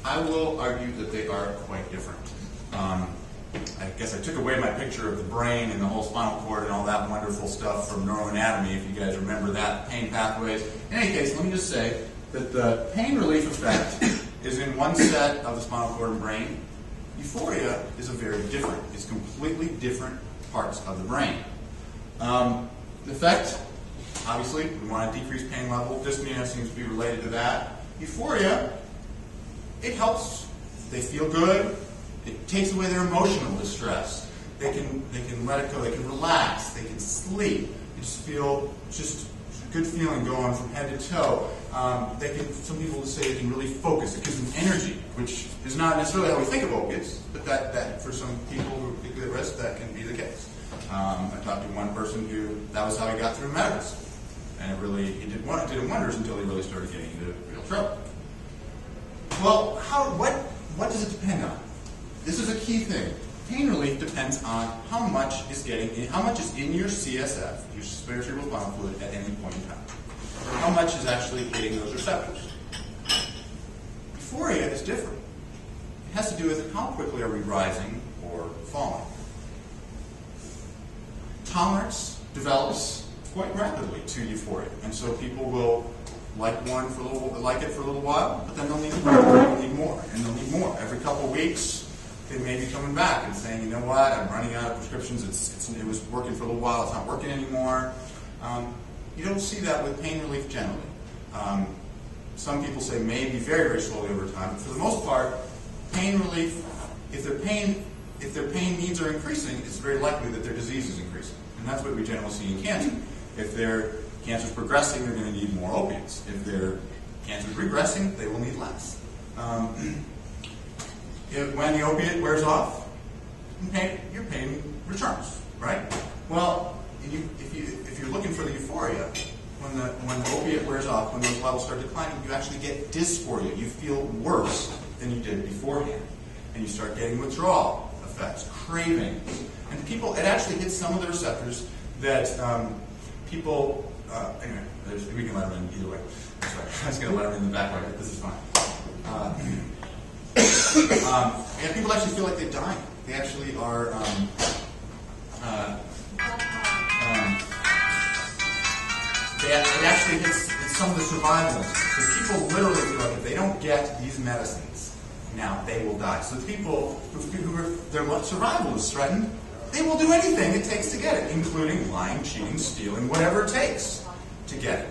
I will argue that they are quite different. I guess I took away my picture of the brain and the whole spinal cord and all that wonderful stuff from neuroanatomy, if you guys remember that, pain pathways. In any case, let me just say that the pain relief effect is in one set of the spinal cord and brain. Euphoria is a very different. It's completely different parts of the brain. The effect, obviously, we want to decrease pain level. Dyspnea seems to be related to that. Euphoria, it helps. They feel good. It takes away their emotional distress. They can let it go. They can relax. They can sleep. They just feel just a good feeling going from head to toe. Some people will say they can really focus. It gives them energy, which is not necessarily how we think of opiates, but that for some people who are particularly at risk, that can be the case. I talked to one person who that was how he got through medical school, and it did him wonders until he really started getting into real trouble. Well, what does it depend on? This is a key thing. Pain relief depends on how much is in your CSF, your cerebral spinal fluid, at any point in time. How much is actually hitting those receptors. Euphoria is different. It has to do with how quickly are we rising or falling. Tolerance develops quite rapidly to euphoria, and so people will like it for a little while, but then they'll need more, and they'll need more. Every couple of weeks, they may be coming back and saying, you know what, I'm running out of prescriptions. It was working for a little while. It's not working anymore. You don't see that with pain relief generally. Some people say maybe very, very slowly over time. But for the most part, pain relief, if their pain needs are increasing, it's very likely that their disease is increasing. And that's what we generally see in cancer. If their cancer is progressing, they're going to need more opiates. If their cancer is regressing, they will need less. When the opiate wears off, your pain returns, right? Well, if you're looking for the euphoria, when the opiate wears off, when those levels start declining, you actually get dysphoria. You feel worse than you did beforehand. And you start getting withdrawal effects, cravings. And it actually hits some of the receptors that people, anyway, we can let them in either way. Sorry, I was going to let them in the back way, but this is fine. And people actually feel like they're dying. They actually are, it actually hits some of the survivalists. Because people literally feel like if they don't get these medicines, now they will die. So the people their survival is threatened, they will do anything it takes to get it, including lying, cheating, stealing, whatever it takes to get it.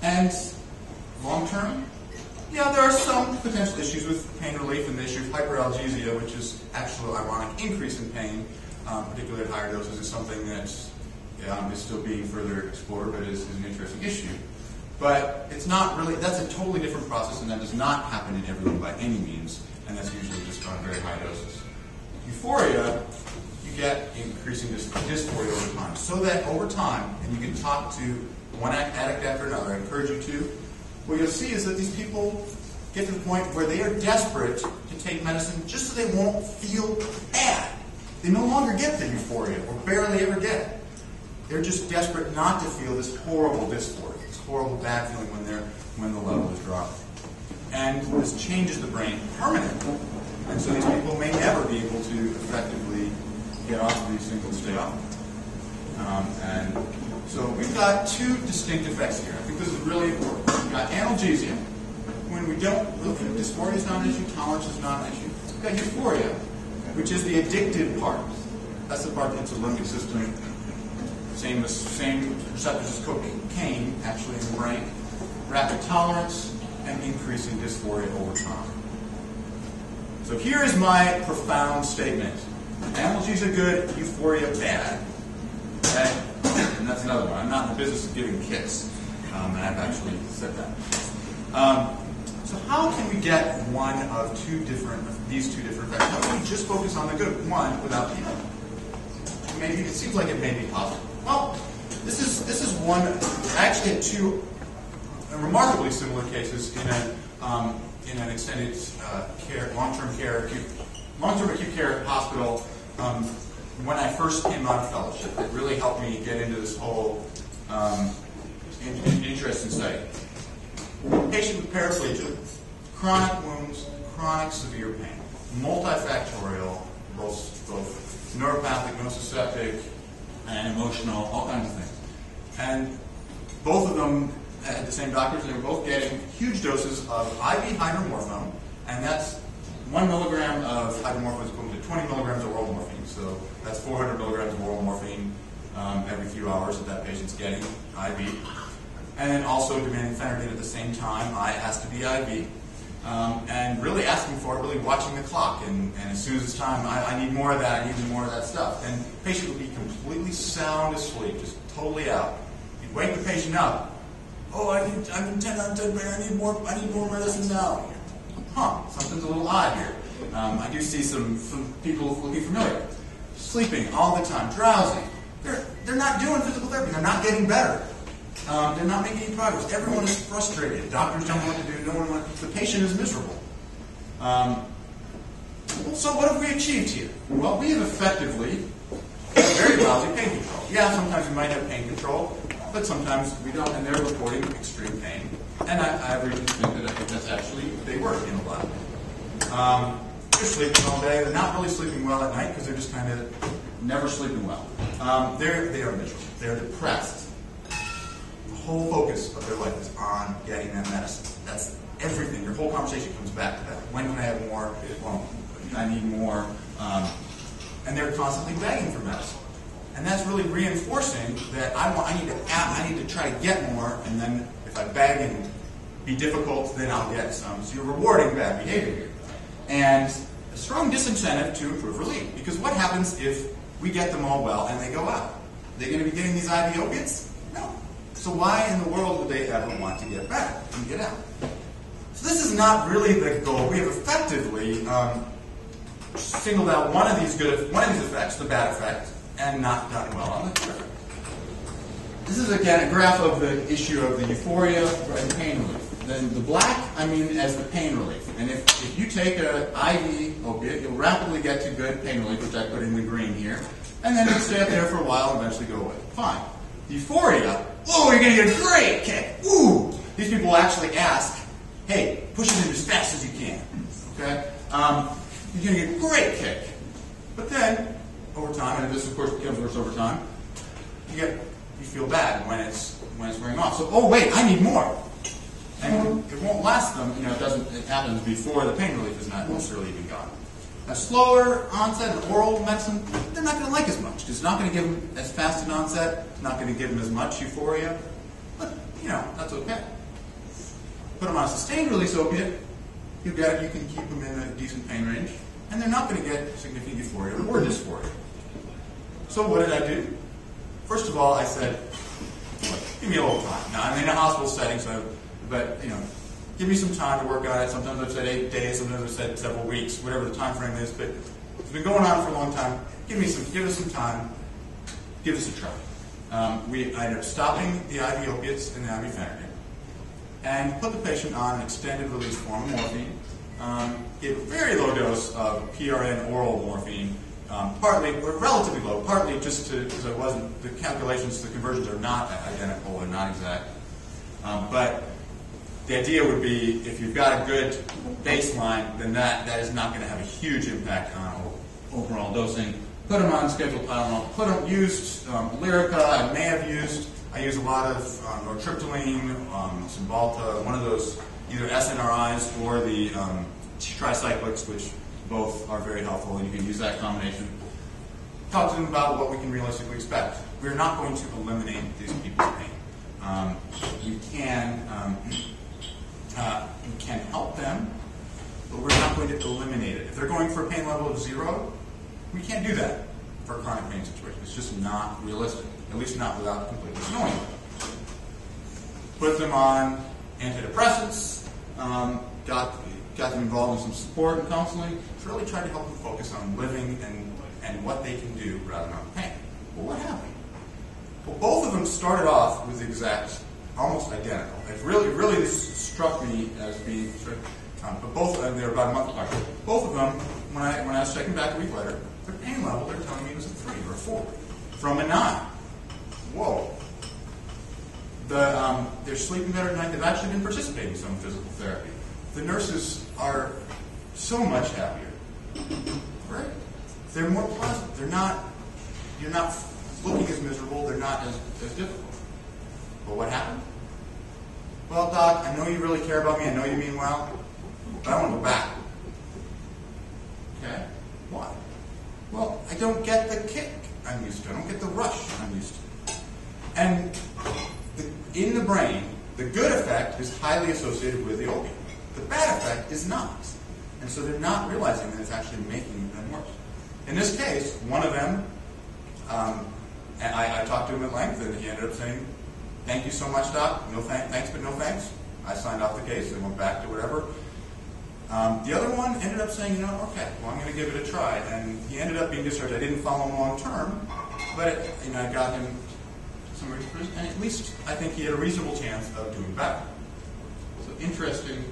And long term, there are some potential issues with pain relief and the issue of hyperalgesia, which is actually an ironic increase in pain, particularly at higher doses, is something that is still being further explored, but is an interesting issue. But it's not really, that's a totally different process, and that does not happen in everyone by any means, and that's usually just on very high doses. Euphoria, you get increasing dysphoria over time. So that over time, and you can talk to one addict after another, I encourage you to, what you'll see is that these people get to the point where they are desperate to take medicine just so they won't feel bad. They no longer get the euphoria, or barely ever get it. They're just desperate not to feel this horrible dysphoria, this horrible bad feeling when the level is dropping. And this changes the brain permanently. And so these people may never be able to effectively get off of these things and stay off. And so we've got two distinct effects here. I think this is really important. We've got analgesia. When we don't, dysphoria is not an issue, tolerance is not an issue. We've got euphoria, which is the addictive part. That's the part that hits the limbic system. Same receptors as cocaine, actually, in the brain. Rapid tolerance and increasing dysphoria over time. So here is my profound statement. Analgesia good, euphoria bad. Okay? And that's another one. I'm not in the business of giving kicks. And I've actually said that. So how can we get one of these two different effects? How can we just focus on the good one without the other? Maybe it seems like it may be possible. Well, this is one. I actually had two remarkably similar cases in an extended care, long-term acute care hospital when I first came out of fellowship. It really helped me get into this whole interest in study. A patient with paraplegia, chronic wounds, chronic severe pain, multifactorial, both neuropathic, nociceptic, and emotional, all kinds of things. And both of them at the same doctors, they were both getting huge doses of IV hydromorphone, and that's 1 milligram of hydromorphone is equivalent to 20 milligrams of oral morphine. So that's 400 milligrams of oral morphine every few hours that patient's getting IV. And then also demanding phentermine at the same time. I has to be IV. And really asking for it, really watching the clock. And as soon as it's time, I need more of that, I need more of that stuff. And the patient would be completely sound asleep, just totally out. You'd wake the patient up. Oh, I've been 10 out of 10 pain, I need more medicine now. Huh, something's a little odd here. I do see some people looking familiar. Sleeping all the time, drowsy. They're not doing physical therapy, they're not getting better. They're not making any progress. Everyone is frustrated. Doctors don't know what to do. No one wants. The patient is miserable. So what have we achieved here? Well, we have effectively very lousy pain control. Yeah, sometimes we might have pain control, but sometimes we don't, and they're reporting extreme pain. And I have reason to think that I think that's actually, they work in a lab. They're sleeping all day. They're not really sleeping well at night because they're just kind of never sleeping well. They are miserable. They're depressed. The whole focus of their life is on getting that medicine. That's everything. Your whole conversation comes back to that. When can I have more? Well, I need more. And they're constantly begging for medicine. And that's really reinforcing that I need to try to get more, and then if I beg and be difficult, then I'll get some. So you're rewarding bad behavior here. And a strong disincentive to improve relief. Because what happens if we get them all well and they go out? Are they going to be getting these IV opiates? No. So why in the world would they ever want to get better and get out? So this is not really the goal. We have effectively singled out one of these effects, the bad effect, and not done well on the good effect. This is again a graph of the issue of the euphoria and pain relief. Then the black, I mean as the pain relief. And if you take an IV opiate, you'll rapidly get to good pain relief, which I put in the green here, and then it'll stay up there for a while and eventually go away. Fine. The euphoria, whoa, you're going to get a great kick. Woo! These people will actually ask, hey, push it in as fast as you can. Okay? You're going to get a great kick. But then, over time, and this of course becomes worse over time, you feel bad when it's wearing off. So, oh wait, I need more. And it won't last them, it happens before the pain relief is not necessarily even gone. A slower onset of oral medicine, they're not going to like as much. It's not going to give them as fast an onset. It's not going to give them as much euphoria. But, that's okay. Put them on a sustained release opiate, you can keep them in a decent pain range, and they're not going to get significant euphoria or dysphoria. So what did I do? First of all, I said, give me a little time. Now, I'm in a hospital setting, but give me some time to work on it. Sometimes I've said 8 days, sometimes I've said several weeks, whatever the time frame is, but it's been going on for a long time. Give us some time, give us a try. I ended up stopping the IV opiates and the IV phentermine, and put the patient on an extended release form of morphine, gave a very low dose of PRN oral morphine, relatively low, partly just because the calculations, the conversions are not identical or not exact. But the idea would be if you've got a good baseline, then that is not going to have a huge impact on overall dosing. Put them on scheduled Tylenol. Used Lyrica. I use a lot of nortriptyline, Cymbalta, one of those either SNRIs or the tricyclics, which both are very helpful, and you can use that combination. Talk to them about what we can realistically expect. We're not going to eliminate these people's pain. You can help them, but we're not going to eliminate it. If they're going for a pain level of 0, we can't do that for a chronic pain situation. It's just not realistic, at least not without completely knowing them. Put them on antidepressants, got them involved in some support and counseling, really tried to help them focus on living and what they can do rather than on pain. Well, what happened? Well, both of them started off with almost identical. It really this struck me as being, but both of them, they were about a month apart. Both of them, when I was checking back a week later, their pain level, they're telling me was a 3 or a 4 from a 9. Whoa. They're sleeping better at night. They've actually been participating in some physical therapy. the nurses are so much happier. Right? They're more positive. You're not looking as miserable. They're not as difficult. But what happened? Well, Doc, I know you really care about me. I know you mean well. But I want to go back. Okay? Why? Well, I don't get the kick I'm used to. I don't get the rush I'm used to. And in the brain, the good effect is highly associated with the opiate. The bad effect is not. And so they're not realizing that it's actually making them worse. In this case, one of them, and I talked to him at length, and he ended up saying, "Thank you so much, Doc. No thanks, but no thanks." I signed off the case and went back to whatever. The other one ended up saying, okay, well, I'm going to give it a try. And he ended up being discharged. I didn't follow him long term, but I got him some and at least I think he had a reasonable chance of doing better. So interesting.